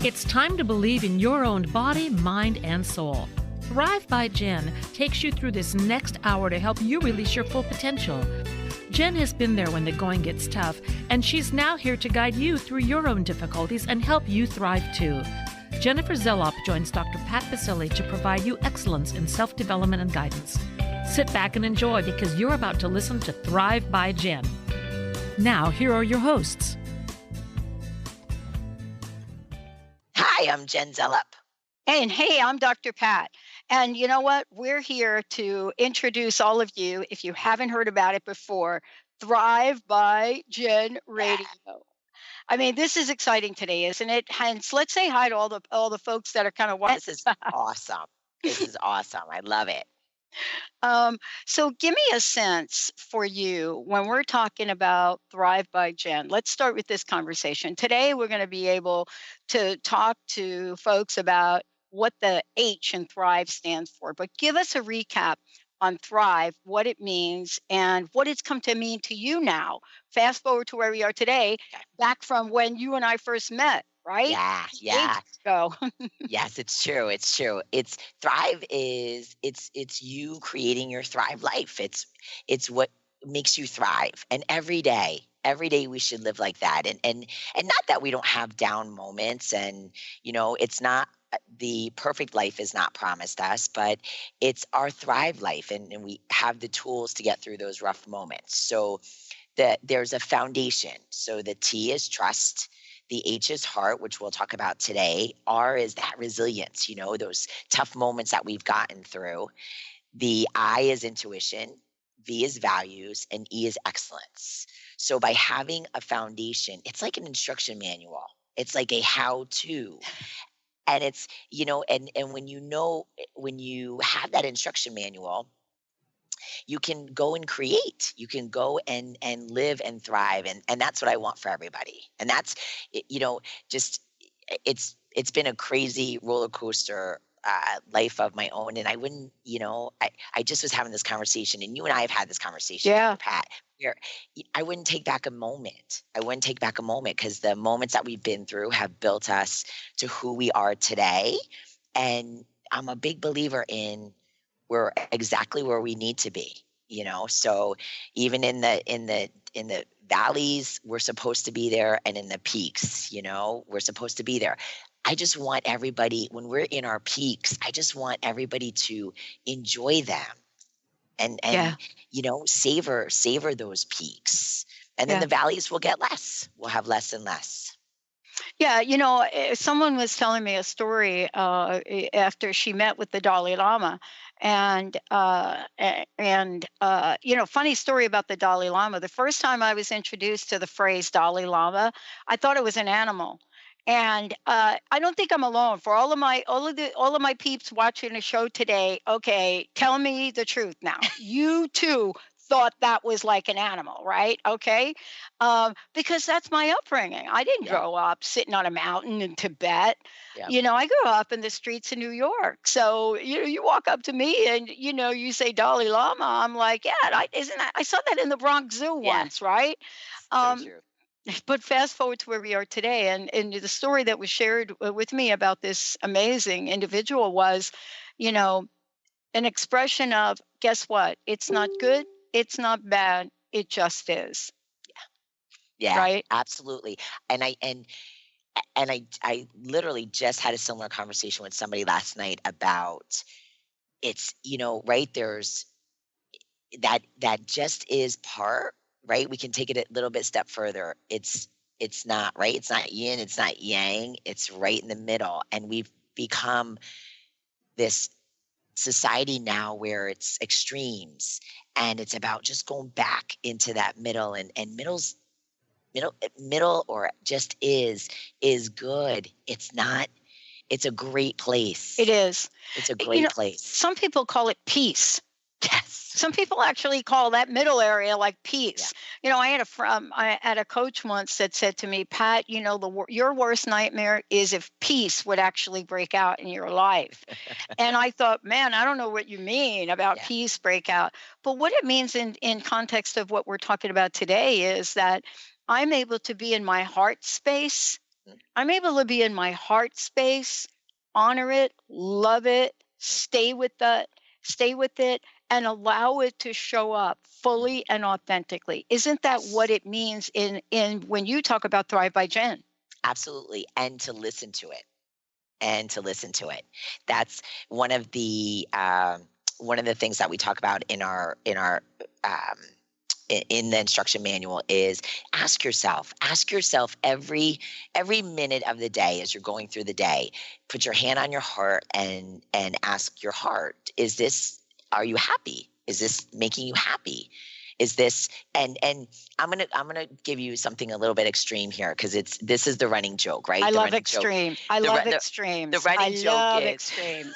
It's time to believe in your own body, mind, and soul. Thrive by Jen takes you through this next hour to help you release your full potential. Jen has been there when the going gets tough, and she's now here to guide you through your own difficulties and help you thrive too. Jennifer Zelop joins Dr. Pat Basile to provide you excellence in self-development and guidance. Sit back and enjoy because you're about to listen to Thrive by Jen. Now, here are your hosts. Hi, I'm Jen Zellup. And hey, I'm Dr. Pat. And you know what? We're here to introduce all of you, if you haven't heard about it before, Thrive by Jen Radio. I mean, this is exciting today, isn't it? Hence, let's say hi to all the folks that are kind of watching. This is awesome. This is awesome. I love it. So give me a sense for you when we're talking about Thrive by Jen. Let's start with this conversation. Today, we're going to be able to talk to folks about what the H in Thrive stands for, but give us a recap on Thrive, what it means, and what it's come to mean to you now. Fast forward to where we are today, back from when you and I first met, right? Yeah. Ages ago. Yes, it's true. It's true. It's Thrive is it's you creating your Thrive life. It's what makes you thrive. And every day we should live like that. And not that we don't have down moments and it's not the perfect life is not promised us, but it's our Thrive life and we have the tools to get through those rough moments. So there's a foundation. So the T is trust. The H is heart, which we'll talk about today. R is that resilience, those tough moments that we've gotten through. The I is intuition, V is values, and E is excellence. So by having a foundation, it's like an instruction manual. It's like a how-to. And it's, and when you have that instruction manual, you can go and create. You can go and live and thrive. And that's what I want for everybody. And that's, just it's been a crazy roller coaster life of my own. And I wouldn't, I just was having this conversation and you and I have had this conversation, Yeah. Pat, where I wouldn't take back a moment. I wouldn't take back a moment because the moments that we've been through have built us to who we are today. And I'm a big believer in we're exactly where we need to be, so even in the valleys, we're supposed to be there. And in the peaks, we're supposed to be there. I just want everybody, when we're in our peaks, I just want everybody to enjoy them and Yeah. savor those peaks. And then Yeah. the valleys will get less. We'll have less and less. Yeah, someone was telling me a story after she met with the Dalai Lama, and funny story about the Dalai Lama. The first time I was introduced to the phrase Dalai Lama, I thought it was an animal, and I don't think I'm alone. For all of my peeps watching the show today, okay, tell me the truth now. You too thought that was like an animal, right? Okay, because that's my upbringing. I didn't Yeah. grow up sitting on a mountain in Tibet. Yeah. I grew up in the streets of New York. So, you walk up to me and, you say Dalai Lama. I'm like, yeah, isn't that, I saw that in the Bronx Zoo Yeah. once, right? So Um, true. but fast forward to where we are today. And the story that was shared with me about this amazing individual was, you know, an expression of, guess what? It's not good. It's not bad. It just is. Yeah, Right. absolutely. And I literally just had a similar conversation with somebody last night about it's, right, there's that just is part, right? We can take it a little bit step further. It's not, right? It's not yin, it's not yang, it's right in the middle. And we've become this society now where it's extremes and it's about just going back into that middle and middle or just is good. It's not, it's a great place. It is. It's a great place. Some people call it peace. Yes. Some people actually call that middle area like Yeah. peace. I had a coach once that said to me, Pat, your worst nightmare is if peace would actually break out in your life. And I thought, man, I don't know what you mean about Yeah. peace breakout. But what it means in context of what we're talking about today is that I'm able to be in my heart space Mm, I'm able to be in my heart space, honor it, love it, stay with it, and allow it to show up mhm. fully and authentically. Isn't that what Yes, it means in when you talk about Thrive by Jen? absolutely. And to listen to it. And to listen to it. That's one of the one of the things that we talk about in our um, in the instruction manual is ask yourself every minute of the day as you're going through the day, put your hand on your heart and ask your heart, is this, are you happy, is this making you happy, is this, and I'm gonna give you something a little bit extreme here because it's this is the running joke, I right? The love running joke, extremes. I the love run the extremes. I running joke love is extremes.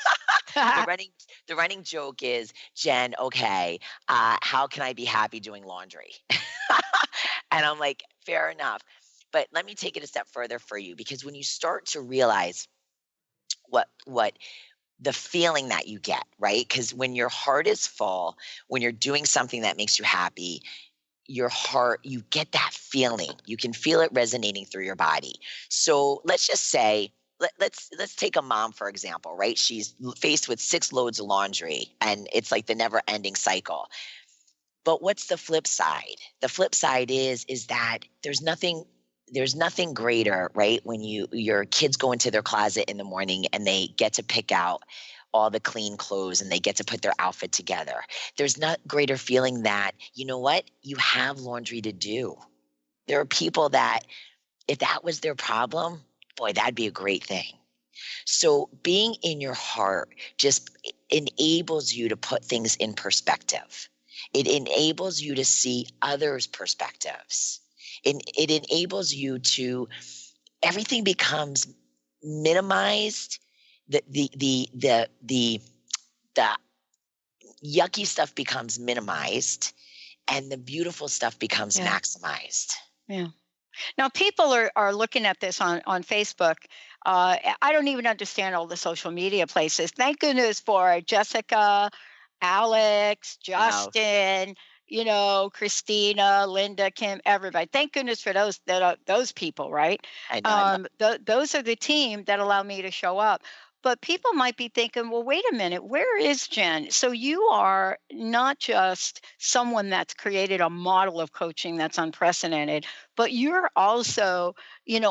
the running the running joke is, Jen, okay, how can I be happy doing laundry? And I'm like, fair enough. But let me take it a step further for you, because when you start to realize what the feeling that you get, right? Because when your heart is full, when you're doing something that makes you happy, your heart, you get that feeling. You can feel it resonating through your body. So let's just say, let's take a mom for example, right? She's faced with 6 loads of laundry and it's like the never ending cycle. But what's the flip side? The flip side is that there's nothing greater, right? When your kids go into their closet in the morning and they get to pick out all the clean clothes and they get to put their outfit together. There's not greater feeling that, you know what? You have laundry to do. There are people that if that was their problem, boy, that'd be a great thing. So being in your heart just enables you to put things in perspective. It enables you to see others' perspectives. It enables you to, everything becomes minimized. The yucky stuff becomes minimized and the beautiful stuff becomes Yeah, maximized. yeah. Now people are looking at this on Facebook. I don't even understand all the social media places. Thank goodness for Jessica, Alex, Wow. Justin, Christina, Linda, Kim, everybody. Thank goodness for those people, right? I know, I love. Those are the team that allow me to show up. But people might be thinking, well, wait a minute, where is Jen? So you are not just someone that's created a model of coaching that's unprecedented, but you're also,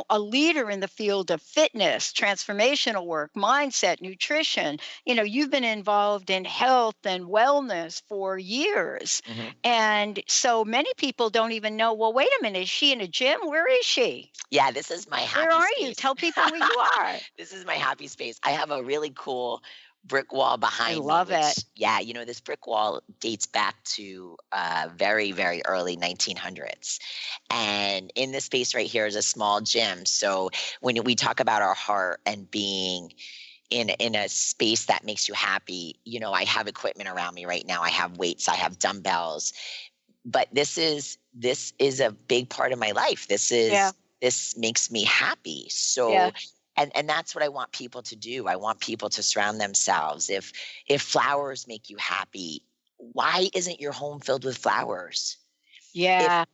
a leader in the field of fitness, transformational work, mindset, nutrition. You've been involved in health and wellness for years. Mhm. And so many people don't even know, well, wait a minute, is she in a gym? Where is she? Yeah, this is my Where happy are you? space. Tell people where you are. This is my happy space. I have a really cool brick wall I behind me, love it. which, yeah, this brick wall dates back to very, very early 1900s. And in this space right here is a small gym. So when we talk about our heart and being in a space that makes you happy, I have equipment around me right now. I have weights, I have dumbbells, but this is a big part of my life. Yeah. This makes me happy. Yeah. So and that's what I want people to do. I want people to surround themselves. If flowers make you happy, why isn't your home filled with flowers? If Yeah.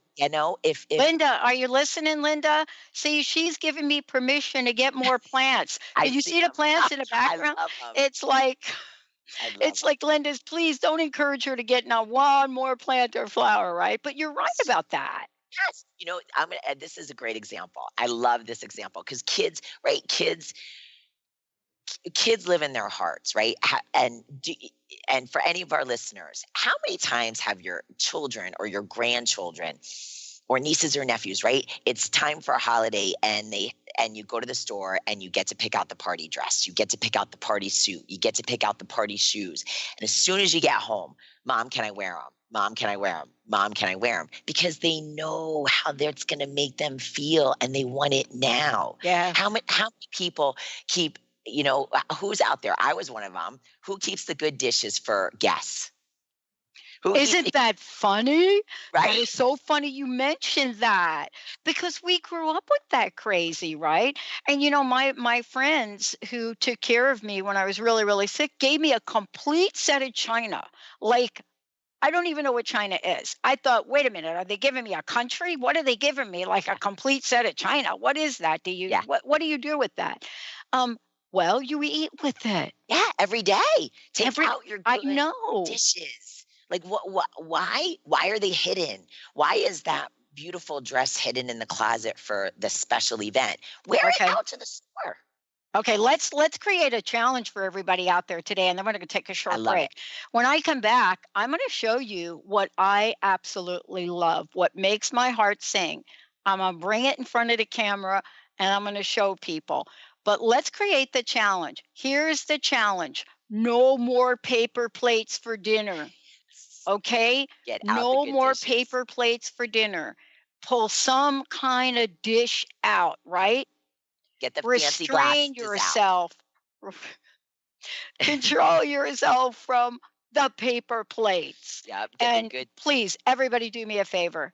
if Linda, are you listening, Linda? See, she's giving me permission to get more plants. I Can you see see the them, plants in the I background? love them. It's like I love it's them. like Linda's, please don't encourage her to get not one more plant or flower, right? But you're right about that. Yes, I'm gonna. And this is a great example. I love this example because kids, right? Kids live in their hearts, right? And for any of our listeners, how many times have your children or your grandchildren or nieces or nephews, right? It's time for a holiday and you go to the store and you get to pick out the party dress, you get to pick out the party suit, you get to pick out the party shoes. And as soon as you get home, mom, can I wear them? Mom, can I wear them? Mom, can I wear them? Because they know how that's going to make them feel and they want it now. Yeah. How many people keep, who's out there? I was one of them. Who keeps the good dishes for guests? Who keeps, Isn't that funny? That right? is so funny you mentioned that because we grew up with that crazy, right? And my friends who took care of me when I was really, really sick gave me a complete set of china, like I don't even know what China is. I thought, wait a minute, are they giving me a country? What are they giving me? Like a complete set of China? What is that? Yeah. What do you do with that? Um, well, you eat with it. Yeah, every day. Take Every out your I good know. dishes. Like what why are they hidden? Why is that beautiful dress hidden in the closet for the special event? Wear it Okay. out to the store. Okay, let's create a challenge for everybody out there today, and then we're going to take a I short love it. break. When I come back, I'm going to show you what I absolutely love, what makes my heart sing. I'm going to bring it in front of the camera, and I'm going to show people. But let's create the challenge. Here's the challenge: no more paper plates for dinner. Okay, Get out the no good more dishes. paper plates for dinner. Pull some kind of dish out, right? Get the fancy Restrain glasses out. yourself. Control yourself from the paper plates. Yep, get the And good. please, everybody, do me a favor.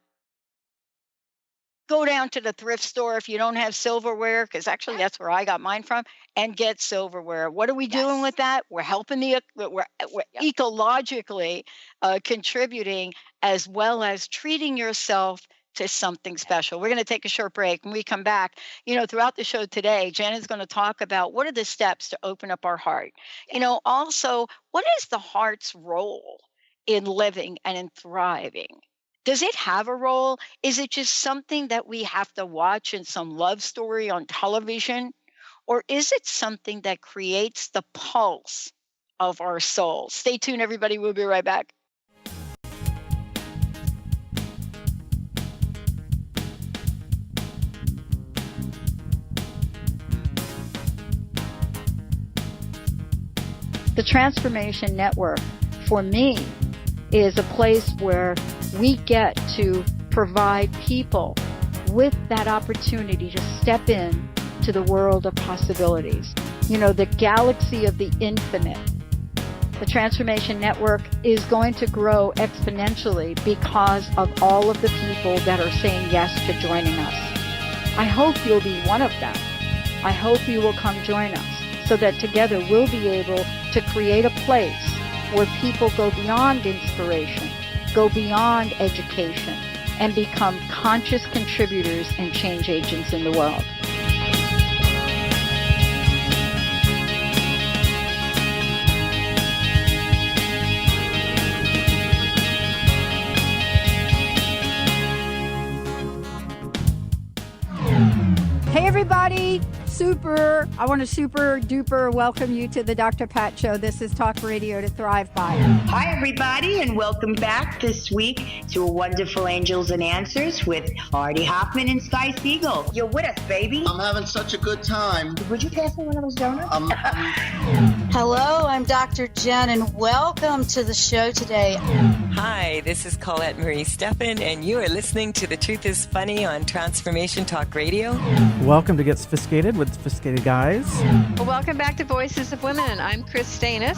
Go down to the thrift store if you don't have silverware, because actually that's where I got mine from, and get silverware. What are we doing Yes. with that? We're helping we're Yep. ecologically contributing, as well as treating yourself to something special. We're going to take a short break. When we come back, throughout the show today, Jen is going to talk about what are the steps to open up our heart. Yeah. Also, what is the heart's role in living and in thriving? Does it have a role? Is it just something that we have to watch in some love story on television? Or is it something that creates the pulse of our soul? Stay tuned, everybody. We'll be right back. The Transformation Network, for me, is a place where we get to provide people with that opportunity to step in to the world of possibilities. The galaxy of the infinite. The Transformation Network is going to grow exponentially because of all of the people that are saying yes to joining us. I hope you'll be one of them. I hope you will come join us so that together we'll be able to create a place where people go beyond inspiration, go beyond education, and become conscious contributors and change agents in the world. Hey everybody, I want to super duper welcome you to the Dr. Pat Show. This is Talk Radio to Thrive By. Hi everybody, and welcome back this week to Wonderful Angels and Answers with Artie Hoffman and Sky Siegel. You're with us, baby. I'm having such a good time. Would you pass me one of those donuts? Hello, I'm Dr. Jen, and welcome to the show today. Hi, this is Colette Marie Steffen, and you are listening to The Truth is Funny on Transformation Talk Radio. Welcome to Get Sophisticated with Sophisticated Guys. Well, welcome back to Voices of Women. I'm Chris Stanis.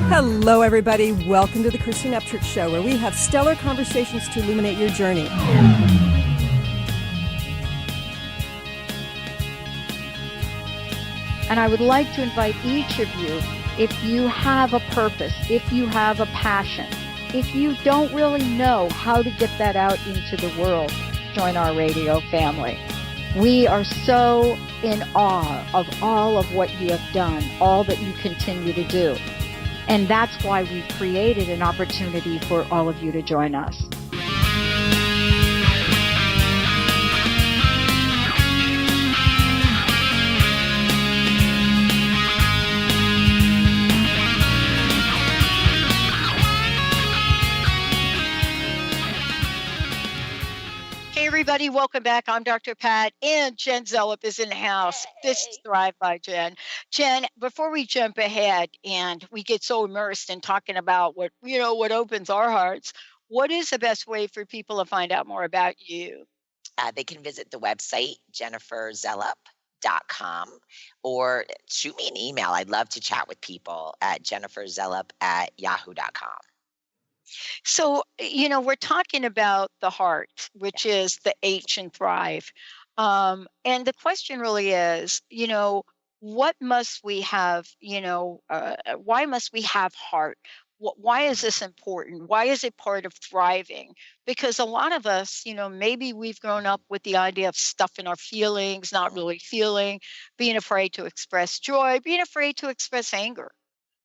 Hello, everybody. Welcome to the Christine Upchurch Show, where we have stellar conversations to illuminate your journey. And I would like to invite each of you, if you have a purpose, if you have a passion, if you don't really know how to get that out into the world, join our radio family. We are so in awe of all of what you have done, all that you continue to do. And that's why we've created an opportunity for all of you to join us. Hey, everybody, welcome back. I'm Dr. Pat, and Jen Zellup is in the house. This is Thrive by Jen. Jen, before we jump ahead and we get so immersed in talking about what opens our hearts, what is the best way for people to find out more about you? They can visit the website, jenniferzellup.com, or shoot me an email. I'd love to chat with people at jenniferzellup@yahoo.com. So, we're talking about the heart, which is the H in Thrive. And the question really is, what must we have, why must we have heart? why is this important? Why is it part of thriving? Because a lot of us, maybe we've grown up with the idea of stuffing our feelings, not really feeling, being afraid to express joy, being afraid to express anger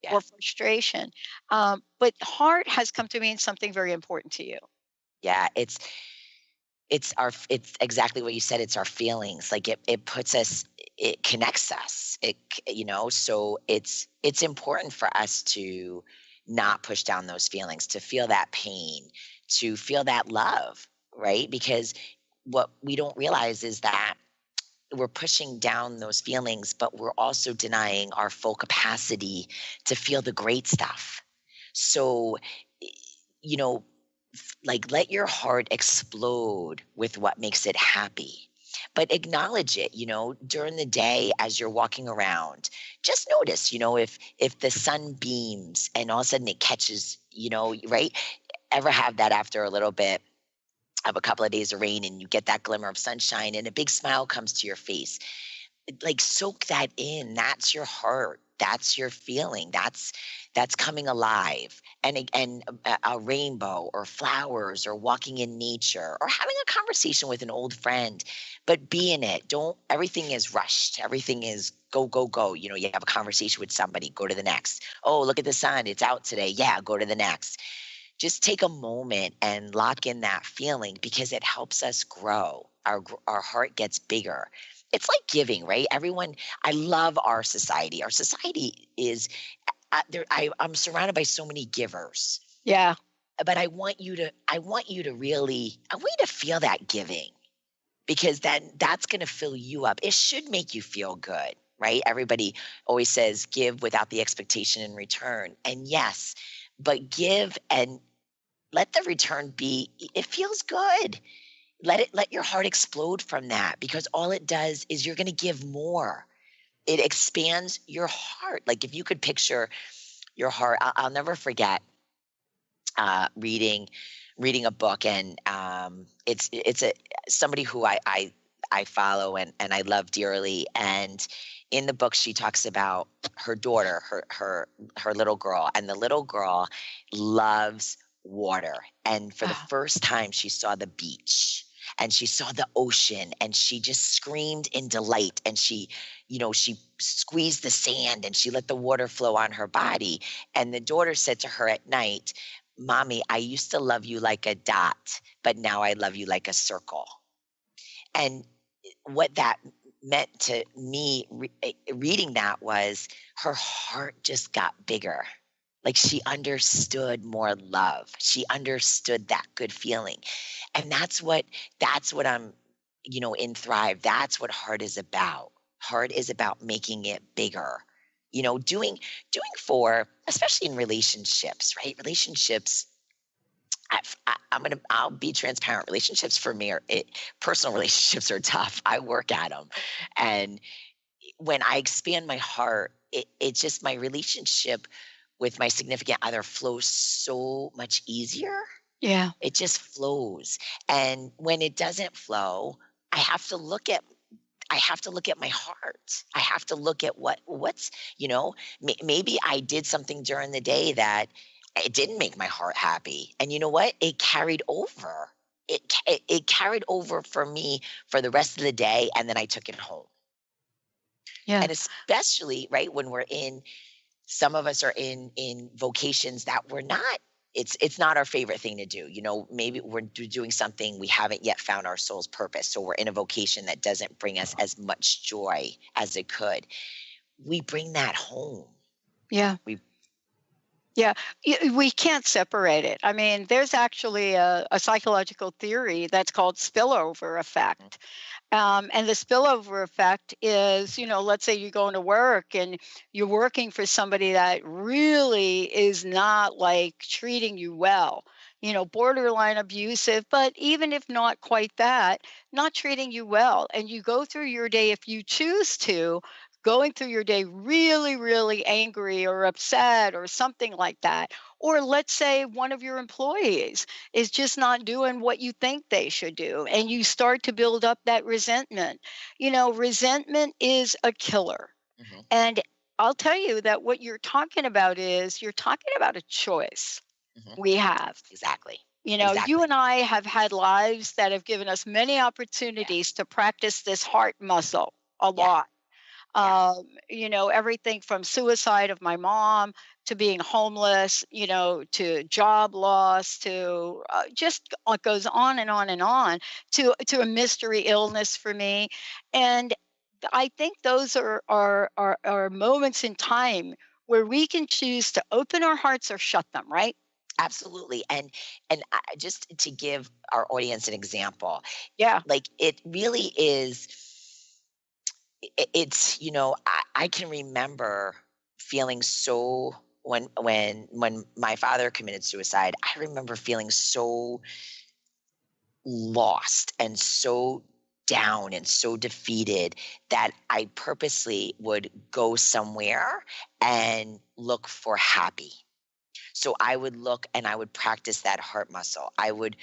Yeah. or frustration. But heart has come to mean something very important to you. Yeah, it's exactly what you said. It's our feelings. Like it puts us, it connects us. So it's important for us to not push down those feelings, to feel that pain, to feel that love, right? Because what we don't realize is that we're pushing down those feelings, but we're also denying our full capacity to feel the great stuff. So, you know, like let your heart explode with what makes it happy, but acknowledge it, during the day as you're walking around. Just notice, if the sun beams and all of a sudden it catches, right? Ever have that after a little bit of a couple of days of rain and you get that glimmer of sunshine and a big smile comes to your face? Like soak that in. That's your heart. That's your feeling. That's coming alive. And a rainbow or flowers or walking in nature or having a conversation with an old friend, but be in it. Don't, everything is rushed. Everything is go, go, go. You have a conversation with somebody, go to the next. Oh, look at the sun. It's out today. Yeah, go to the next. Just take a moment and lock in that feeling because it helps us grow. Our heart gets bigger. It's like giving, right? I love our society. Our society is, I'm surrounded by so many givers. Yeah. But I want you to feel that giving because that's going to fill you up. It should make you feel good, right? Everybody always says give without the expectation in return. And yes, but give and let the return be, it feels good. Let your heart explode from that because all it does is you're going to give more. It expands your heart. Like if you could picture your heart, I'll never forget reading a book, and it's somebody who I follow and I love dearly. And in the book, she talks about her daughter, her little girl, and the little girl loves water. And for the first time, she saw the beach. And she saw the ocean and she just screamed in delight. And she squeezed the sand and she let the water flow on her body. And the daughter said to her at night, "Mommy, I used to love you like a dot, but now I love you like a circle." And what that meant to me reading that was her heart just got bigger. Like she understood more love. She understood that good feeling. And that's what I'm, in Thrive. That's what heart is about. Heart is about making it bigger. Doing for, especially in relationships, right? Relationships, I'll be transparent. Relationships for me personal relationships are tough. I work at them. And when I expand my heart, it's just my relationship with my significant other flows so much easier. Yeah. It just flows. And when it doesn't flow, I have to look at my heart. I have to look at what's, maybe I did something during the day that it didn't make my heart happy. And you know what? It carried over. It carried over for me for the rest of the day. And then I took it home. Yeah. And especially, right, when some of us are in vocations that we're not, it's not our favorite thing to do. Maybe we're doing something we haven't yet found our soul's purpose. So we're in a vocation that doesn't bring us as much joy as it could. We bring that home. Yeah. Yeah, we can't separate it. I mean, there's actually a psychological theory that's called spillover effect. And the spillover effect is, let's say you're going to work and you're working for somebody that really is not like treating you well, borderline abusive, but even if not quite that, not treating you well. And you go through your day, if you choose to, going through your day really, really angry or upset or something like that. Or let's say one of your employees is just not doing what you think they should do, and you start to build up that resentment. Resentment is a killer. Mhm. And I'll tell you that what you're talking about is you're talking about a choice Mhm. we have. Exactly. You know, you Exactly. and I have had lives that have given us many opportunities to practice this heart muscle a Yeah. lot. Yeah. You know, everything from suicide of my mom to being homeless, you know, to job loss, to just goes on and on and on, to a mystery illness for me. And I think those are moments in time where we can choose to open our hearts or shut them, right? Absolutely. And just to give our audience an example, Yeah. like it really is it's I can remember feeling so when my father committed suicide, I remember feeling so lost and so down and so defeated that I purposely would go somewhere and look for happy. So I would look and I would practice that heart muscle. I would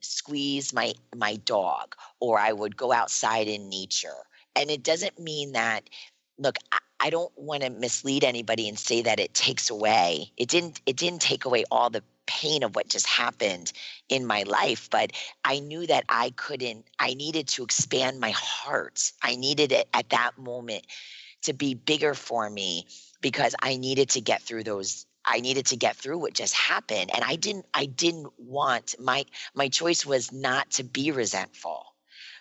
squeeze my dog, or I would go outside in nature. And it doesn't mean that, look, I don't want to mislead anybody and say that it takes away. It didn't take away all the pain of what just happened in my life, but I knew that I needed to expand my heart. I needed it at that moment to be bigger for me, because I needed to get through what just happened, and I didn't want my choice was not to be resentful.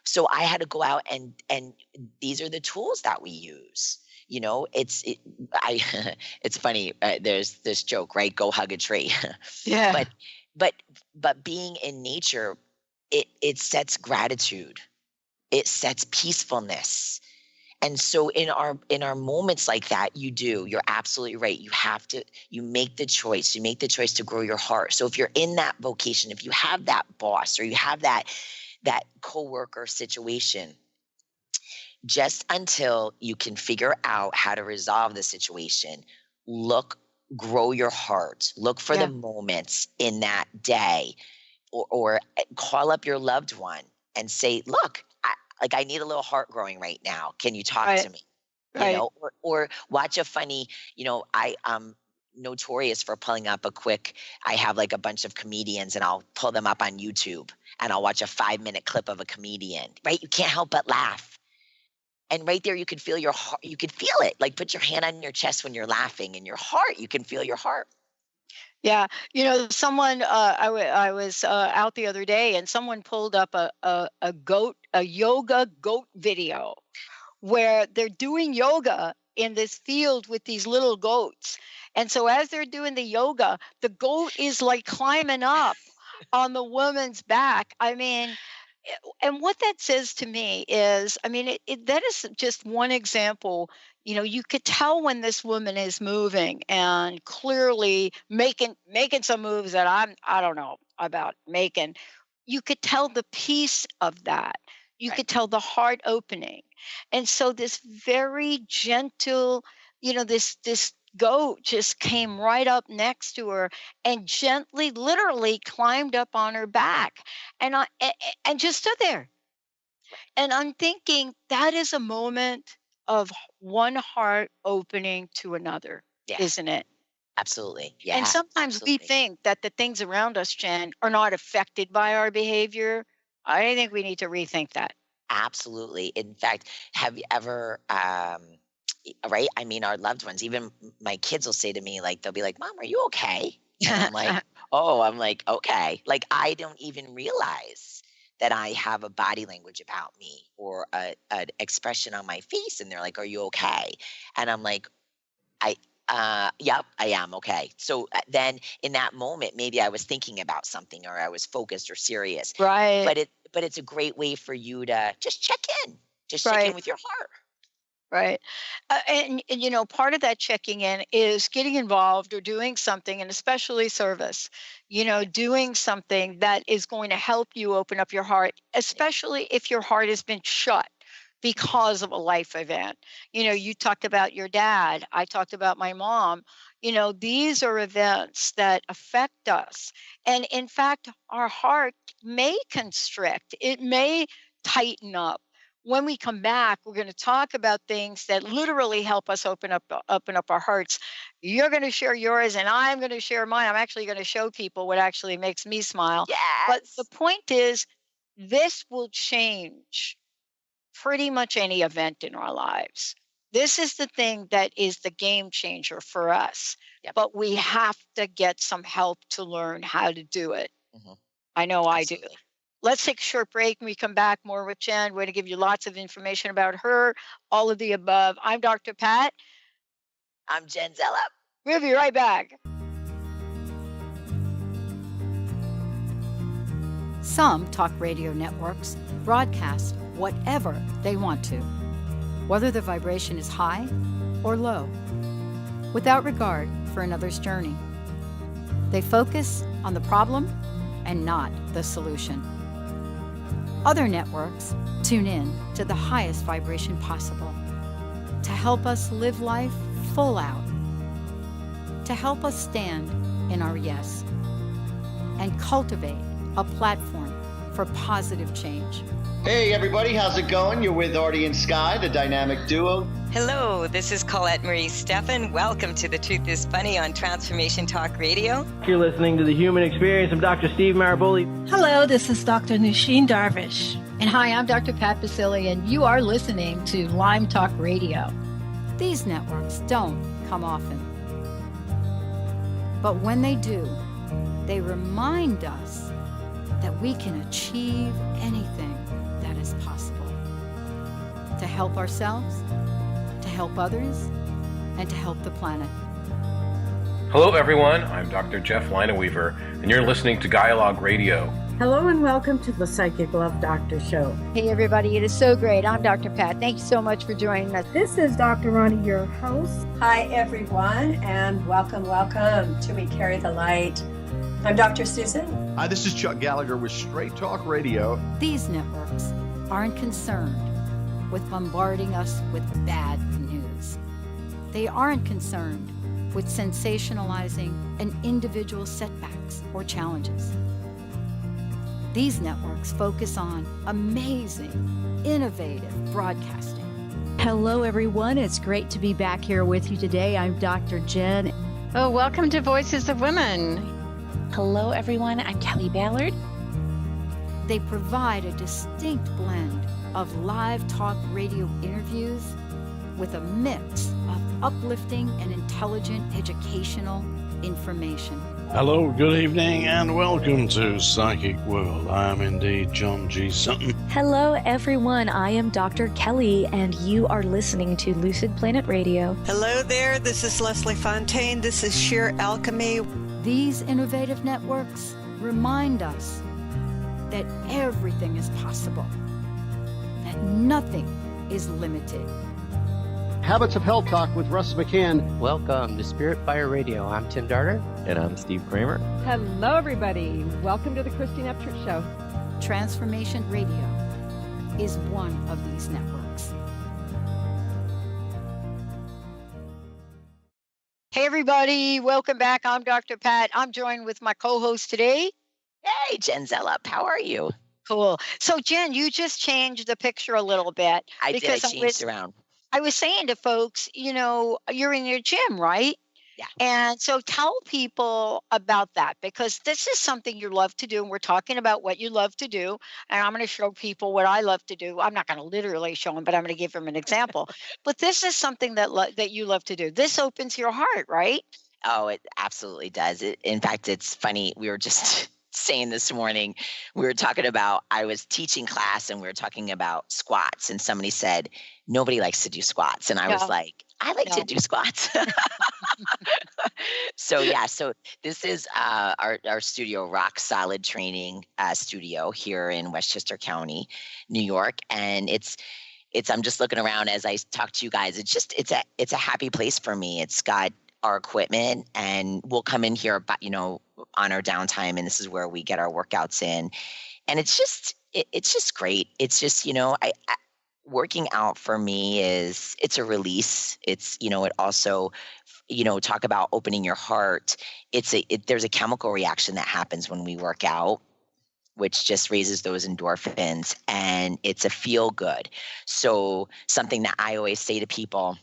So I had to go out, and these are the tools that we use. I it's funny, there's this joke, right? Go hug a tree. Yeah. but but being in nature, it sets gratitude. It sets peacefulness. And so in our moments like that, you're absolutely right. You make the choice to grow your heart. So if you're in that vocation, if you have that boss, or you have that coworker situation, just until you can figure out how to resolve the situation, look grow your heart. Look for the Yeah. moments in that day, or call up your loved one and say, "Look, I need a little heart growing right now. Can you talk Right. to me?" Right. Or watch a funny, I'm notorious for pulling up a quick. I have like a bunch of comedians, and I'll pull them up on YouTube, and I'll watch a 5-minute clip of a comedian, right? You can't help but laugh. And right there, you could feel your heart. You could feel it. Like, put your hand on your chest when you're laughing, and your heart, you can feel your heart. Yeah, you know, someone I was out the other day, and someone pulled up a yoga goat video where they're doing yoga in this field with these little goats. And so as they're doing the yoga, the goat is like climbing up on the woman's back. I mean, and what that says to me is, I mean, that is just one example. You know, you could tell when this woman is moving and clearly making some moves that I don't know about making. You could tell the peace of that. You Right. could tell the heart opening. And so this very gentle, you know, this goat just came right up next to her and gently, literally climbed up on her back, and just stood there. And I'm thinking that is a moment of one heart opening to another, Yeah, isn't it? absolutely. And Yeah, sometimes we absolutely. think that the things around us, Jen, are not affected by our behavior. I think we need to rethink that. Absolutely. In fact, have you ever, right? I mean, our loved ones, even my kids will say to me, like, they'll be like, "Mom, are you okay?" And I'm like, "Oh," I'm like, "Okay." Like, I don't even realize that I have a body language about me, or an expression on my face. And they're like, "Are you okay?" And I'm like, I, yep, I am okay. So then in that moment, maybe I was thinking about something, or I was focused or serious. Right, But it's a great way for you to just check in right. with your heart. Right. And, you know, part of that checking in is getting involved or doing something, and especially service, you know, Yeah, doing something that is going to help you open up your heart, yeah, especially if your heart has been shut because of a life event. You know, you talked about your dad, I talked about my mom. You know, these are events that affect us. And in fact, our heart may constrict, it may tighten up when we come back, we're going to talk about things that literally help us open up our hearts. You're going to share yours, and I'm going to share mine. I'm actually going to show people what actually makes me smile. Yes. But the point is, this will change pretty much any event in our lives. This is the thing that is the game changer for us. Yep. But we have to get some help to learn how to do it. Mhm. I know I do. Absolutely. Let's take a short break. When we come back, more with Jen. We're going to give you lots of information about her, all of the above. I'm Dr. Pat. I'm Jen Zella. We'll be right back. Some talk radio networks broadcast whatever they want to, whether the vibration is high or low, without regard for another's journey. They focus on the problem and not the solution. Other networks tune in to the highest vibration possible to help us live life full out, to help us stand in our yes, and cultivate a platform for positive change. Hey, everybody, how's it going? You're with Artie and Sky, the dynamic duo. Hello, this is Colette Marie Steffen. Welcome to The Truth is Funny on Transformation Talk Radio. You're listening to The Human Experience. I'm Dr. Steve Maraboli. Hello, this is Dr. Nusheen Darvish. And hi, I'm Dr. Pat Basili, and you are listening to Lyme Talk Radio. These networks don't come often. But when they do, they remind us that we can achieve anything that is possible. To help ourselves, to help others, and to help the planet. Hello, everyone. I'm Dr. Jeff Lineweaver, and you're listening to Dialogue Radio. Hello and welcome to the Psychic Love Doctor Show. Hey, everybody. It is so great. I'm Dr. Pat. Thank you so much for joining us. This is Dr. Ronnie, your host. Hi, everyone, and welcome to We Carry the Light. I'm Dr. Susan. Hi, this is Chuck Gallagher with Straight Talk Radio. These networks aren't concerned with bombarding us with bad news. They aren't concerned with sensationalizing an individual's setbacks or challenges. These networks focus on amazing, innovative broadcasting. Hello, everyone. It's great to be back here with you today. I'm Dr. Jen. Oh, welcome to Voices of Women. Hello, everyone. I'm Kelly Ballard. They provide a distinct blend of live talk radio interviews with a mix of uplifting and intelligent educational information. Hello, good evening, and welcome to Psychic World. I am indeed John G. Sutton. Hello, everyone. I am Dr. Kelly, and you are listening to Lucid Planet Radio. Hello there. This is Leslie Fontaine. This is Sheer Alchemy. These innovative networks remind us that everything is possible, that nothing is limited. Habits of Health Talk with Russ McCann. Welcome to Spirit Fire Radio. I'm Tim Darter. And I'm Steve Kramer. Hello, everybody. Welcome to the Christine Upchurch Show. Transformation Radio is one of these networks. Hey, everybody. Welcome back. I'm Dr. Pat. I'm joined with my co-host today. Hey, Jen Zella. How are you? Cool. So, Jen, you just changed the picture a little bit. I did. I changed around. I was saying to folks, you know, you're in your gym, right? Yeah. And so tell people about that, because this is something you love to do. And we're talking about what you love to do. And I'm going to show people what I love to do. I'm not going to literally show them, but I'm going to give them an example. But this is something that you love to do. This opens your heart, right? Oh, it absolutely does. In fact, it's funny. We were just saying this morning, we were talking about, I was teaching class and we were talking about squats, and somebody said, nobody likes to do squats. And I was like, I like to do squats. So this is our studio, Rock Solid Training Studio here in Westchester County, New York. And it's I'm just looking around as I talk to you guys. It's a happy place for me. It's got our equipment, and we'll come in here, on our downtime, and this is where we get our workouts in. And it's just great. It's just, I working out for me it's a release. It's, it also, talk about opening your heart. There's a chemical reaction that happens when we work out. which just raises those endorphins, and it's a feel good. So something that I always say to people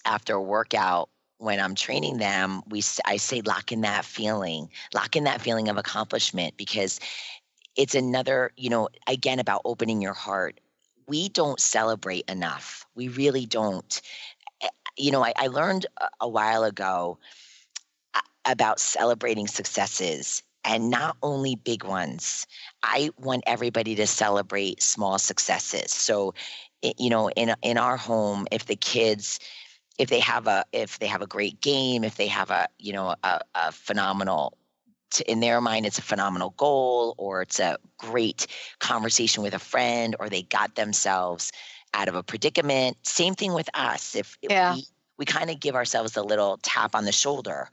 after a workout when I'm training them, I say lock in that feeling of accomplishment, because it's another, again, about opening your heart. We don't celebrate enough. We really don't. I learned a while ago about celebrating successes, and not only big ones. I want everybody to celebrate small successes. So, in our home, if the kids, if they have a great game, if they have a phenomenal, in their mind, it's a phenomenal goal, or it's a great conversation with a friend, or they got themselves out of a predicament. Same thing with us. If we kind of give ourselves a little tap on the shoulder,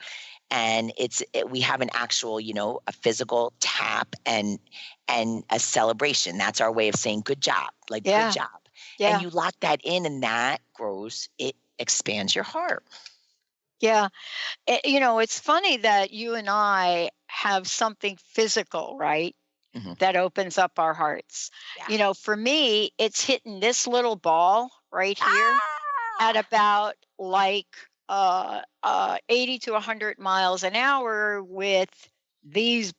and we have an actual, a physical tap and a celebration. That's our way of saying good job, good job. Yeah. And you lock that in, and that grows, it expands your heart. Yeah. It's funny that you and I have something physical, right? Mm-hmm. That opens up our hearts. Yeah. For me, it's hitting this little ball right here at about 80 to 100 miles an hour with these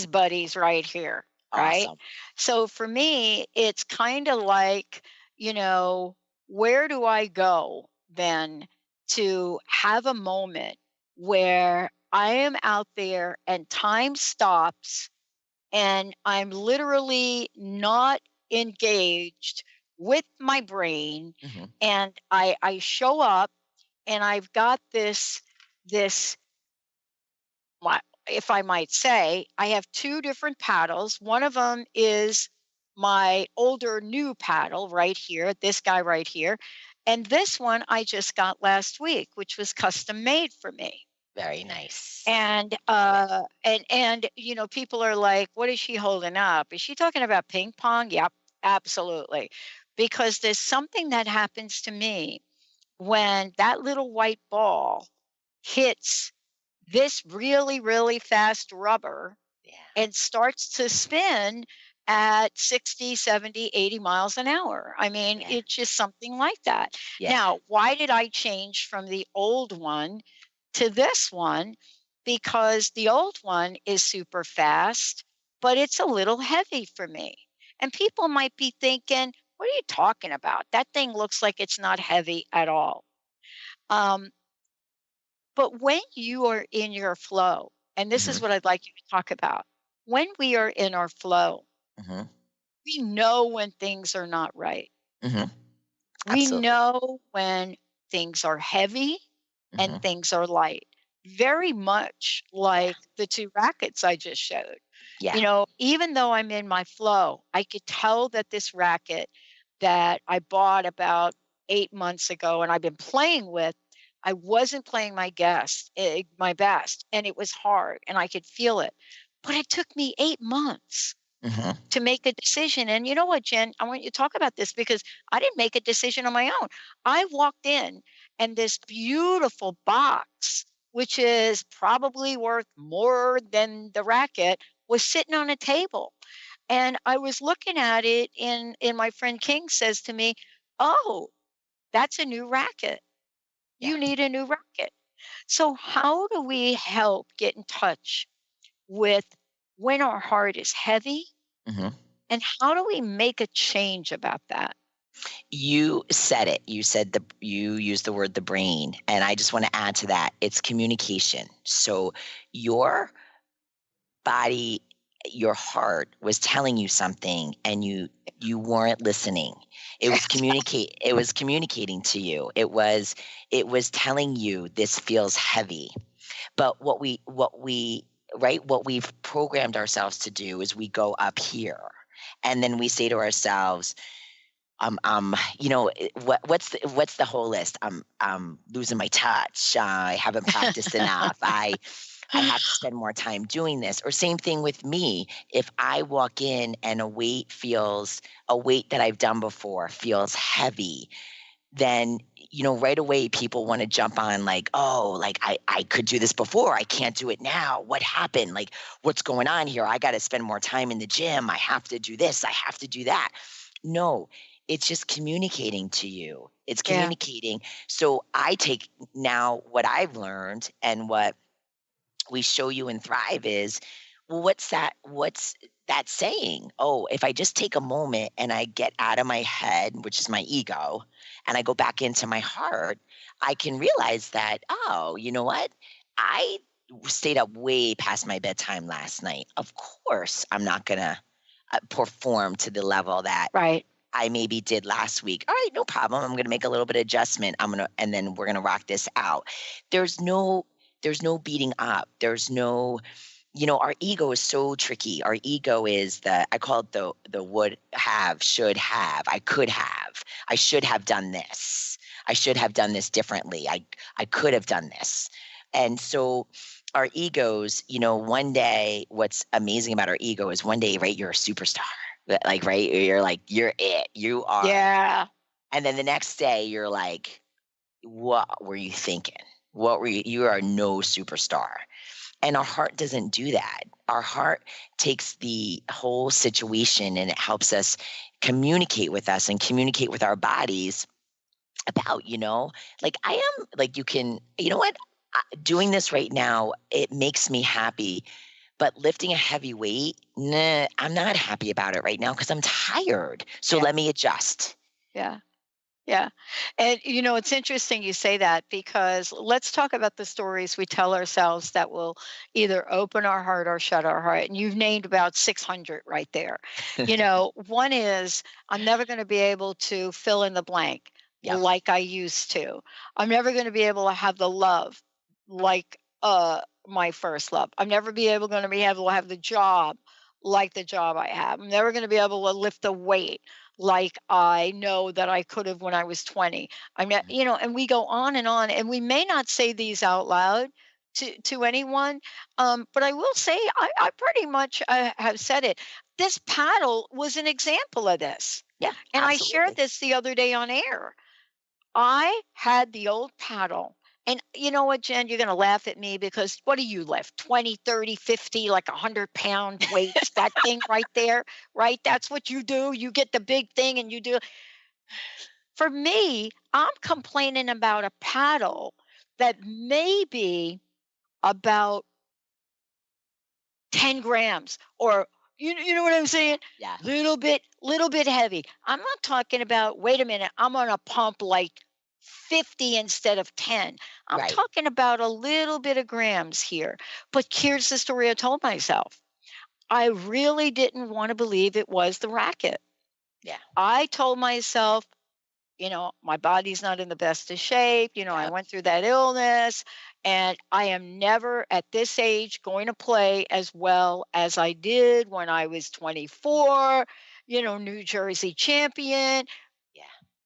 buddies right here, right? Awesome. So for me, it's kind of like, where do I go then to have a moment where I am out there and time stops and I'm literally not engaged with my brain, mm-hmm. and I show up, and I've got this, if I might say, I have two different paddles. One of them is my older new paddle right here, this guy right here. And this one I just got last week, which was custom made for me. Very nice. And people are like, what is she holding up? Is she talking about ping pong? Yep, absolutely. Because there's something that happens to me when that little white ball hits this really, really fast rubber and starts to spin at 60, 70, 80 miles an hour. I mean, it's just something like that. Yeah. Now, why did I change from the old one to this one? Because the old one is super fast, but it's a little heavy for me. And people might be thinking, what are you talking about? That thing looks like it's not heavy at all. But when you are in your flow, and this mm-hmm. is what I'd like you to talk about, when we are in our flow, mm-hmm. we know when things are not right. Mm-hmm. We know when things are heavy mm-hmm. and things are light. Very much like the two rackets I just showed. Yeah. Even though I'm in my flow, I could tell that this racket that I bought about 8 months ago and I've been playing with, I wasn't playing my best, and it was hard, and I could feel it. But it took me 8 months mm-hmm. to make a decision. And you know what, Jen? I want you to talk about this because I didn't make a decision on my own. I walked in, and this beautiful box, which is probably worth more than the racket, was sitting on a table. And I was looking at it, and my friend King says to me, oh, that's a new racket. You need a new racket. So how do we help get in touch with when our heart is heavy? Mm-hmm. And how do we make a change about that? You said it. You used the word the brain. And I just want to add to that. It's communication. So your body, your heart was telling you something and you weren't listening. It was communicating to you. It was telling you this feels heavy. But what we've programmed ourselves to do is we go up here, and then we say to ourselves, what's the whole list? I'm losing my touch. I haven't practiced enough. I have to spend more time doing this. Or same thing with me. If I walk in and a weight that I've done before feels heavy, then right away people want to jump on like, oh, like I could do this before. I can't do it now. What happened? Like, what's going on here? I got to spend more time in the gym. I have to do this. I have to do that. No, it's just communicating to you. It's communicating. So I take now what I've learned and what we show you in Thrive is, well, what's that saying? Oh, if I just take a moment and I get out of my head, which is my ego, and I go back into my heart, I can realize that, oh, you know what? I stayed up way past my bedtime last night. Of course, I'm not going to perform to the level that I maybe did last week. All right, no problem. I'm going to make a little bit of adjustment. And then we're going to rock this out. There's no beating up. There's no, our ego is so tricky. Our ego is I call it the would have, should have, I could have, I should have done this. I should have done this differently. I could have done this. And so our egos, one day, what's amazing about our ego is one day, right, you're a superstar. Like, right, you're like, you're it. You are. Yeah. And then the next day you're like, what were you thinking? What were you? You are no superstar. And our heart doesn't do that. Our heart takes the whole situation and it helps us communicate with us and communicate with our bodies about, like I am, like you can, you know what? Doing this right now, it makes me happy. But lifting a heavy weight, nah, I'm not happy about it right now because I'm tired. So let me adjust. Yeah. Yeah. And, it's interesting you say that because let's talk about the stories we tell ourselves that will either open our heart or shut our heart. And you've named about 600 right there. One is I'm never going to be able to fill in the blank like I used to. I'm never going to be able to have the love like my first love. I'm never going to be able to have the job like the job I have. I'm never going to be able to lift the weight like I know that I could have when I was 20. I'm not, and we go on, and we may not say these out loud to anyone, but I will say I pretty much have said it. This paddle was an example of this. Yeah, and absolutely. I shared this the other day on air. I had the old paddle. And you know what, Jen, you're going to laugh at me because what do you lift? 20, 30, 50, like 100-pound weights, that thing right there, right? That's what you do. You get the big thing and you do. For me, I'm complaining about a paddle that may be about 10 grams or you know what I'm saying? Yeah. Little bit heavy. I'm not talking about, wait a minute, I'm on a pump like 50 instead of 10. I'm talking about a little bit of grams here. But here's the story I told myself. I really didn't want to believe it was the racket. Yeah. I told myself, my body's not in the best of shape. I went through that illness and I am never at this age going to play as well as I did when I was 24, New Jersey champion. Yeah.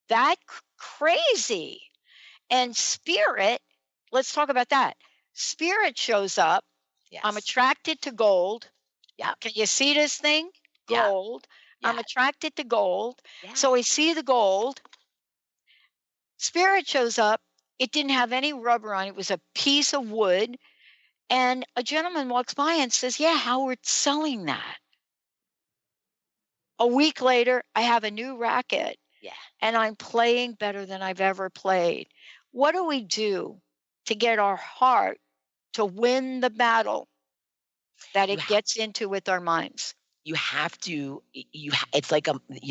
That crazy. And spirit, let's talk about that. Spirit shows up. Yes. I'm attracted to gold. Yeah. Can you see this thing? Gold. Yeah. I'm attracted to gold. Yeah. So I see the gold. Spirit shows up. It didn't have any rubber on it. It was a piece of wood. And a gentleman walks by and says, yeah, Howard's selling that. A week later, I have a new racket. Yeah. And I'm playing better than I've ever played. What do we do to get our heart to win the battle that it gets into with our minds? You have to, it's like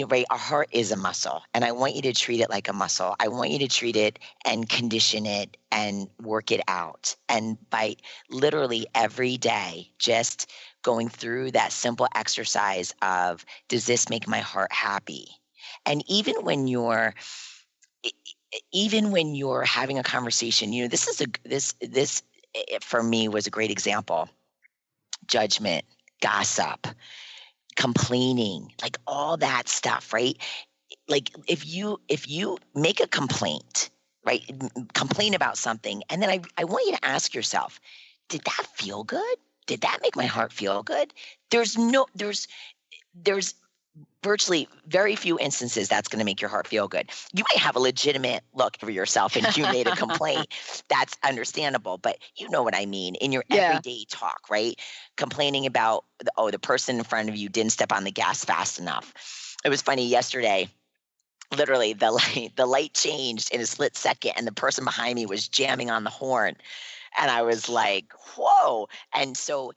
right, our heart is a muscle, and I want you to treat it like a muscle. I want you to treat it and condition it and work it out. And by literally every day, just going through that simple exercise of, does this make my heart happy? And even when you're having a conversation, this for me was a great example. Judgment, gossip, complaining, like all that stuff, right? Like if you make a complaint, right? Complain about something. And then I want you to ask yourself, did that feel good? Did that make my heart feel good? There's virtually very few instances that's going to make your heart feel good. You might have a legitimate look for yourself and you made a complaint. That's understandable, but you know what I mean in your everyday talk, right? Complaining about, the person in front of you didn't step on the gas fast enough. It was funny yesterday. Literally, the light changed in a split second, and the person behind me was jamming on the horn, and I was like, "Whoa!" And so,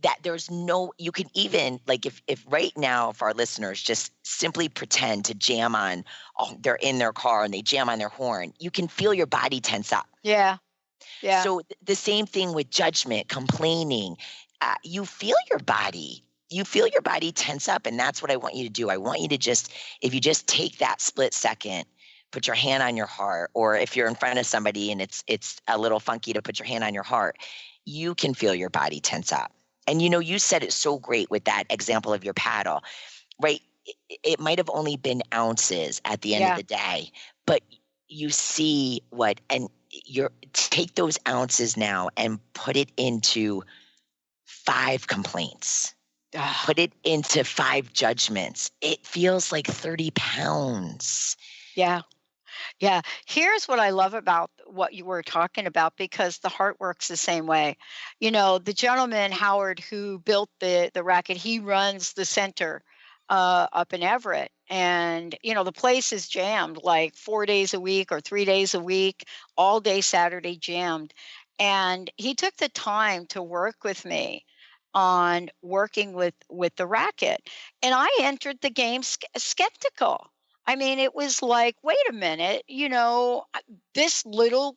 that there's no, you can even like if right now, for our listeners, just simply pretend to jam on. Oh, they're in their car and they jam on their horn. You can feel your body tense up. Yeah. So the same thing with judgment, complaining. You feel your body. You feel your body tense up, and that's what I want you to do. I want you to just, if you just take that split second, put your hand on your heart, or if you're in front of somebody and it's a little funky to put your hand on your heart, you can feel your body tense up. And you said it so great with that example of your paddle, right? It might have only been ounces at the end of the day, but you see and take those ounces now and put it into 5 complaints. Put it into 5 judgments. It feels like 30 pounds. Yeah. Here's what I love about what you were talking about, because the heart works the same way. The gentleman, Howard, who built the racket, he runs the center up in Everett. And, the place is jammed like 4 days a week or 3 days a week, all day Saturday jammed. And he took the time to work with me on working with the racket. And I entered the game skeptical. I mean, it was like, wait a minute, this little,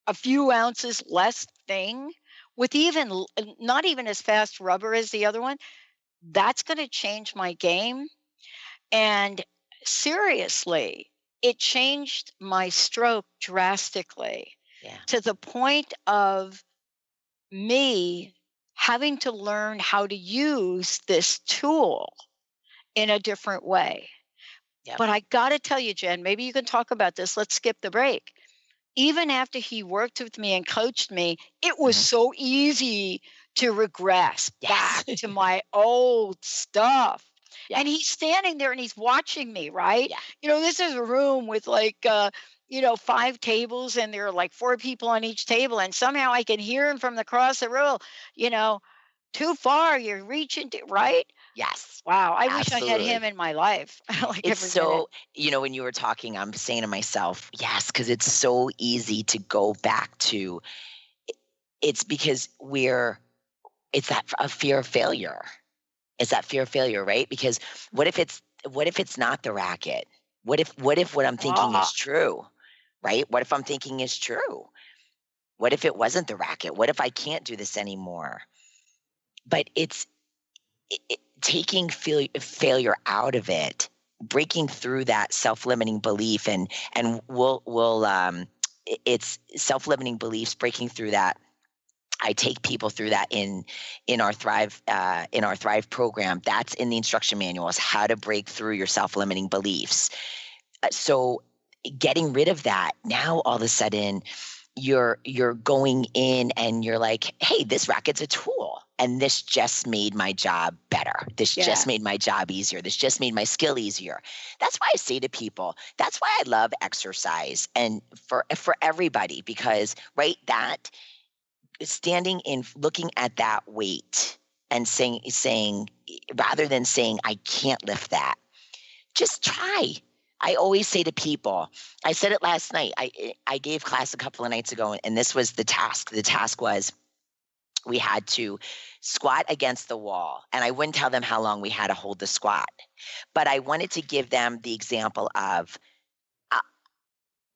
a few ounces less thing with not even as fast rubber as the other one, that's going to change my game. And seriously, it changed my stroke drastically to the point of me having to learn how to use this tool in a different way. But I got to tell you, Jen, maybe you can talk about this. Let's skip the break. Even after he worked with me and coached me, it was so easy to regress back to my old stuff. And he's standing there and he's watching me, right? This is a room with like, 5 tables, and there are like 4 people on each table. And somehow I can hear him from across the room, too far, you're reaching, right? Yes. Wow. I Absolutely. wish I had him in my life. It's so, when you were talking, I'm saying to myself, yes, because it's so easy to go back to, it's because it's that a fear of failure. It's that fear of failure, right? Because what if it's not the racket? What if what I'm thinking is true, right? What if I'm thinking is true? What if it wasn't the racket? What if I can't do this anymore? But it's taking failure out of it, breaking through that self-limiting belief, and it's self-limiting beliefs, breaking through that. I take people through that in our Thrive program. That's in the instruction manuals, how to break through your self-limiting beliefs. So getting rid of that, now all of a sudden you're going in and you're like, hey, this racket's a tool, and this just made my job better. This just made my job easier. This just made my skill easier. That's why I say to people, that's why I love exercise, and for everybody, because that standing in, looking at that weight and saying rather than saying I can't lift that, just try. I always say to people, I said it last night, I gave class a couple of nights ago, and this was the task. The task was we had to squat against the wall, and I wouldn't tell them how long we had to hold the squat, but I wanted to give them the example of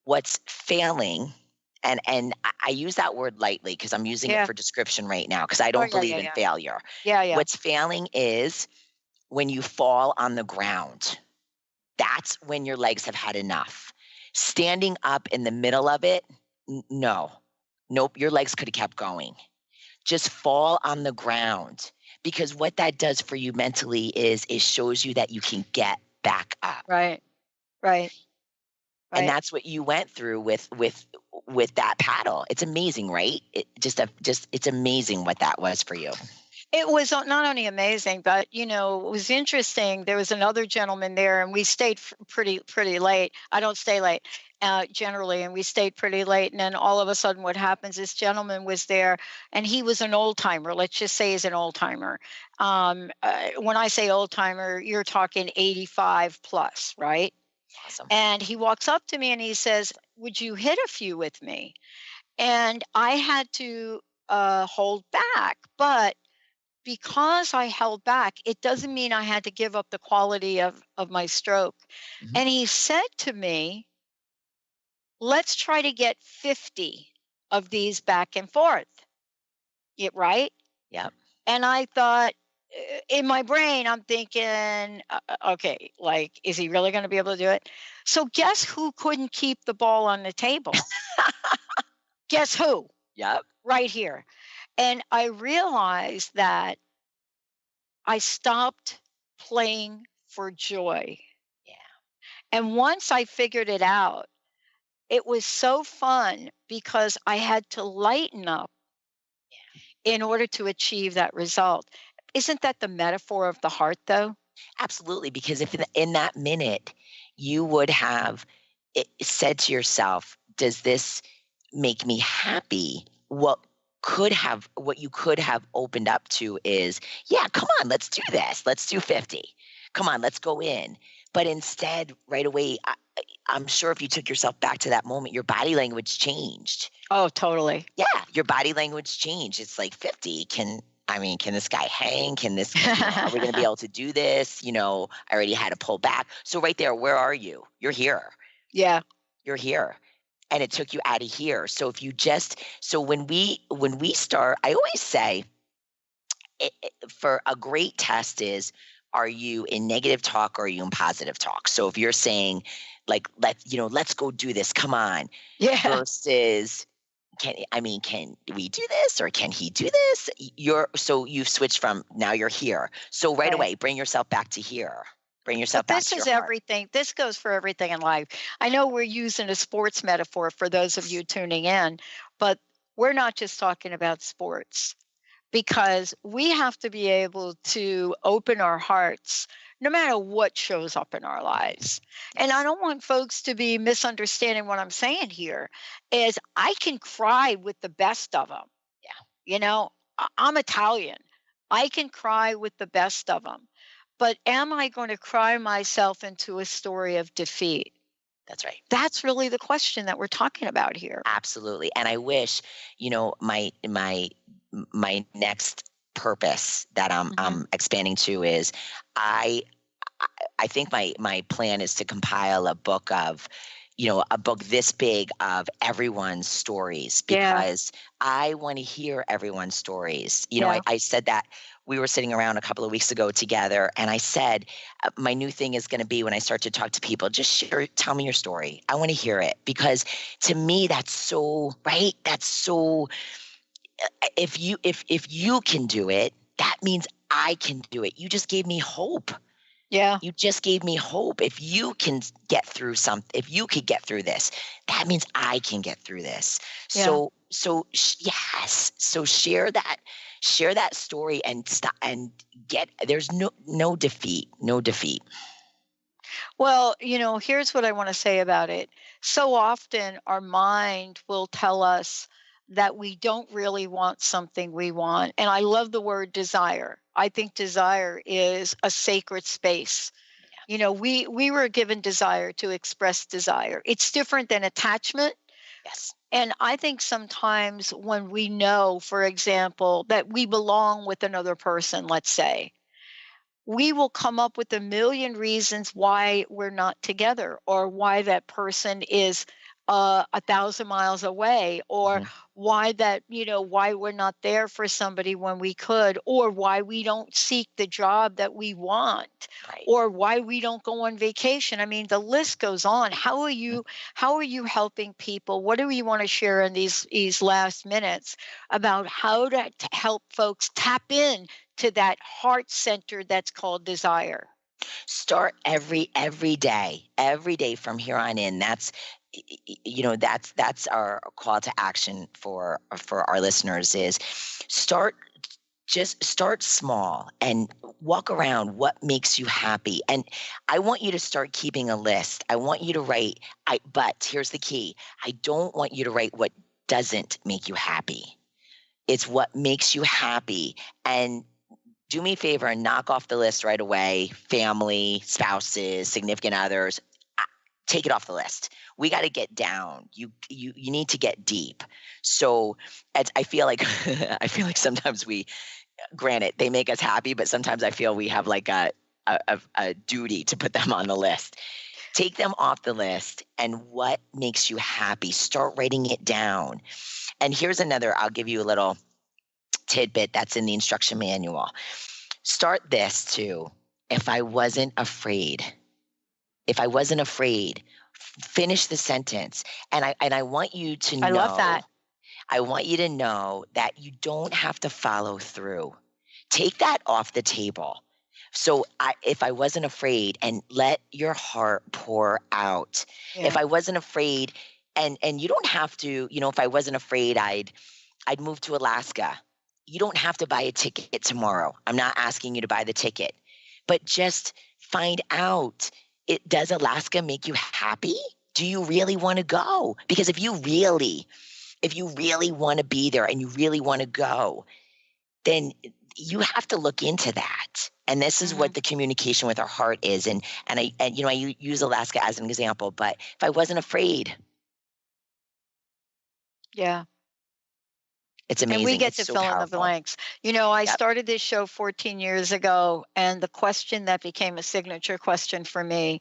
what's failing. And I use that word lightly because I'm using it for description right now, because I don't believe in failure. What's failing is when you fall on the ground. That's when your legs have had enough. Standing up in the middle of it, nope, your legs could have kept going. Just fall on the ground, because what that does for you mentally is it shows you that you can get back up. Right. And that's what you went through with that paddle. It's amazing, right? It's amazing what that was for you. It was not only amazing, but it was interesting. There was another gentleman there, and we stayed pretty late. I don't stay late generally, and we stayed pretty late. And then all of a sudden, what happens? This gentleman was there, and he was an old timer. Let's just say he's an old timer. When I say old timer, you're talking 85 plus, right? Awesome. And he walks up to me and he says, "Would you hit a few with me?" And I had to hold back, but because I held back, it doesn't mean I had to give up the quality of my stroke. Mm-hmm. And he said to me, "Let's try to get 50 of these back and forth." Right? Yeah. And I thought, in my brain, I'm thinking, okay, like, is he really going to be able to do it? So guess who couldn't keep the ball on the table? Guess who? Yep. Right here. And I realized that I stopped playing for joy. Yeah. And once I figured it out, it was so fun because I had to lighten up in order to achieve that result. Isn't that the metaphor of the heart, though? Absolutely. Because if in that minute you would have said to yourself, does this make me happy? What you could have opened up to is, yeah, come on, let's do this. Let's do 50. Come on, let's go in. But instead, right away, I'm sure if you took yourself back to that moment, your body language changed. Oh, totally. Yeah, your body language changed. It's like 50. Can this guy hang? Are we going to be able to do this? I already had to pull back. So right there, where are you? You're here. Yeah. You're here. And it took you out of here. So when we start, I always say for a great test is, are you in negative talk or are you in positive talk? So if you're saying like, let's go do this, come on. Yeah. Versus, can we do this or can he do this? So you've switched from now you're here. So right away, bring yourself back to here. Bring yourself back to your heart. This is everything. This goes for everything in life. I know we're using a sports metaphor for those of you tuning in, but we're not just talking about sports, because we have to be able to open our hearts no matter what shows up in our lives. And I don't want folks to be misunderstanding what I'm saying here is I can cry with the best of them. Yeah. I'm Italian. I can cry with the best of them. But am I going to cry myself into a story of defeat? That's right. That's really the question that we're talking about here. Absolutely. And I wish, my next purpose that I'm expanding to is I think my plan is to compile a book of, a book this big of everyone's stories, because I want to hear everyone's stories. I said that we were sitting around a couple of weeks ago together, and I said, my new thing is going to be when I start to talk to people, just tell me your story. I want to hear it, because to me, that's so right. That's so, if you can do it, that means I can do it. You just gave me hope. Yeah. You just gave me hope. If you can get through if you could get through this, that means I can get through this. Yeah. So yes. So share that story and there's no defeat. Well, here's what I want to say about it. So often our mind will tell us that we don't really want something we want. And I love the word desire. I think desire is a sacred space. We were given desire to express desire. It's different than attachment. Yes. And I think sometimes when we know, for example, that we belong with another person, let's say, we will come up with a million reasons why we're not together, or why that person is 1,000 miles away, or why we're not there for somebody when we could, or why we don't seek the job that we want, or why we don't go on vacation. I mean, the list goes on. How are you helping people? What do we want to share in these last minutes about how to help folks tap in to that heart center that's called desire? Start every day from here on in. That's our call to action for our listeners is start just start small and walk around what makes you happy. And I want you to start keeping a list. I want you to write, but here's the key. I don't want you to write what doesn't make you happy. It's what makes you happy. And do me a favor and knock off the list right away. Family, spouses, significant others, take it off the list. We got to get down. You need to get deep. So I feel like sometimes granted, they make us happy, but sometimes I feel we have like a duty to put them on the list. Take them off the list, and what makes you happy? Start writing it down. And here's another, I'll give you a little tidbit that's in the instruction manual. Start this too. If I wasn't afraid, finish the sentence. And I want you to know. I love that. I want you to know that you don't have to follow through. Take that off the table. So if I wasn't afraid, and let your heart pour out. Yeah. If I wasn't afraid, and you don't have to, if I wasn't afraid, I'd move to Alaska. You don't have to buy a ticket tomorrow. I'm not asking you to buy the ticket, but just find out, does Alaska make you happy? Do you really want to go? Because if you really want to be there and you really want to go, then you have to look into that. And this is what the communication with our heart is. And I use Alaska as an example, but if I wasn't afraid. Yeah. It's amazing. And we get it's to so fill powerful. in the blanks. I started this show 14 years ago, and the question that became a signature question for me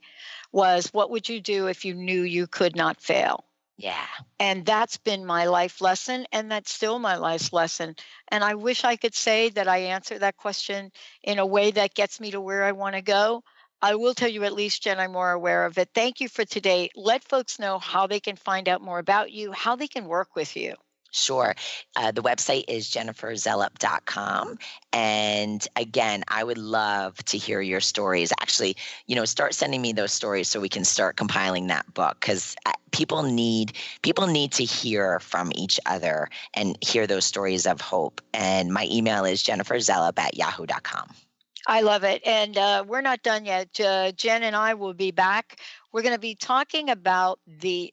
was, what would you do if you knew you could not fail? Yeah. And that's been my life lesson, and that's still my life lesson. And I wish I could say that I answer that question in a way that gets me to where I want to go. I will tell you, at least, Jen, I'm more aware of it. Thank you for today. Let folks know how they can find out more about you, how they can work with you. Sure. The website is jenniferzellup.com. And again, I would love to hear your stories. Actually, start sending me those stories so we can start compiling that book, because people need to hear from each other and hear those stories of hope. And my email is jenniferzellup@yahoo.com. I love it. And we're not done yet. Jen and I will be back. We're going to be talking about the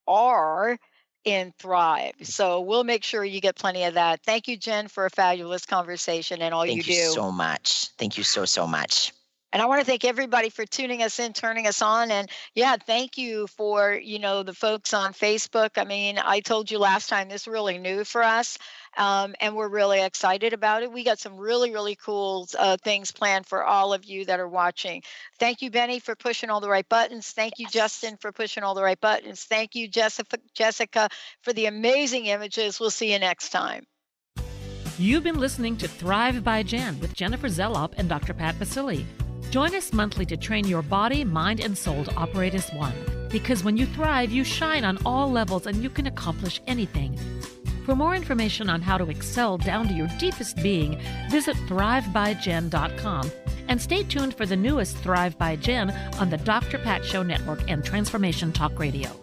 R in Thrive. So we'll make sure you get plenty of that. Thank you, Jen, for a fabulous conversation and all you do. Thank you so much. Thank you so much. And I want to thank everybody for tuning us in, turning us on. And yeah, thank you for, the folks on Facebook. I mean, I told you last time, this is really new for us. And we're really excited about it. We got some really, really cool things planned for all of you that are watching. Thank you, Benny, for pushing all the right buttons. Thank you, Justin, for pushing all the right buttons. Thank you, Jessica, for the amazing images. We'll see you next time. You've been listening to Thrive by Jen with Jennifer Zellup and Dr. Pat Basili. Join us monthly to train your body, mind, and soul to operate as one. Because when you thrive, you shine on all levels and you can accomplish anything. For more information on how to excel down to your deepest being, visit thrivebyjen.com and stay tuned for the newest Thrive by Jen on the Dr. Pat Show Network and Transformation Talk Radio.